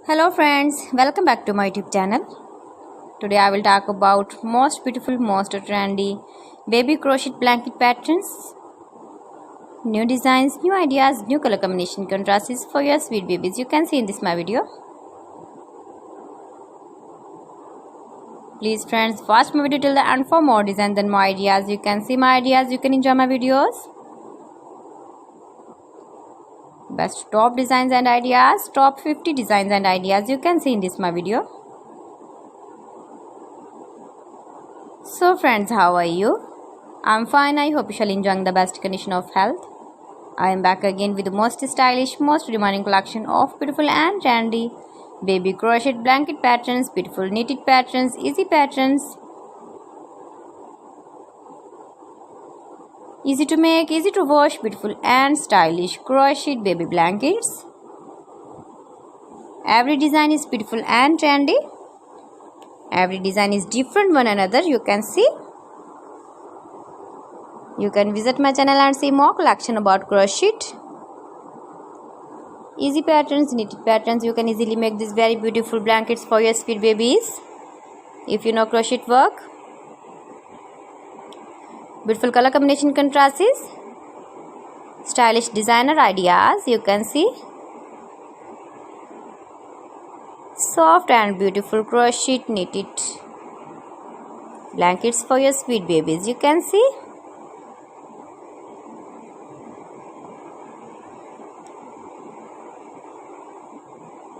Hello friends, welcome back to my YouTube channel. Today I will talk about most beautiful, most trendy baby crochet blanket patterns. New designs, new ideas, new color combination contrasts for your sweet babies. You can see in this my video. Please friends, watch my video till the end for more designs and more ideas. You can see my ideas, you can enjoy my videos. Best top designs and ideas, top 50 designs and ideas you can see in this my video. So friends, how are you? I'm fine. I hope you shall enjoy the best condition of health. I am back again with the most stylish, most demanding collection of beautiful and trendy baby crochet blanket patterns, beautiful knitted patterns, easy patterns, easy to make, easy to wash, beautiful and stylish crocheted baby blankets. Every design is beautiful and trendy. Every design is different one another. You can see. You can visit my channel and see more collection about crochet. Easy patterns, knitted patterns. You can easily make these very beautiful blankets for your sweet babies. If you know crochet work. Beautiful color combination contrasts, stylish designer ideas you can see, soft and beautiful crochet knitted blankets for your sweet babies you can see.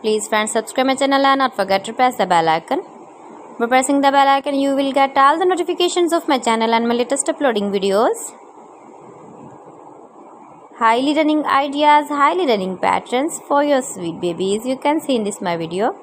Please friends, subscribe my channel and not forget to press the bell icon. By pressing the bell icon, you will get all the notifications of my channel and my latest uploading videos. Highly running ideas, highly running patterns for your sweet babies. You can see in this my video.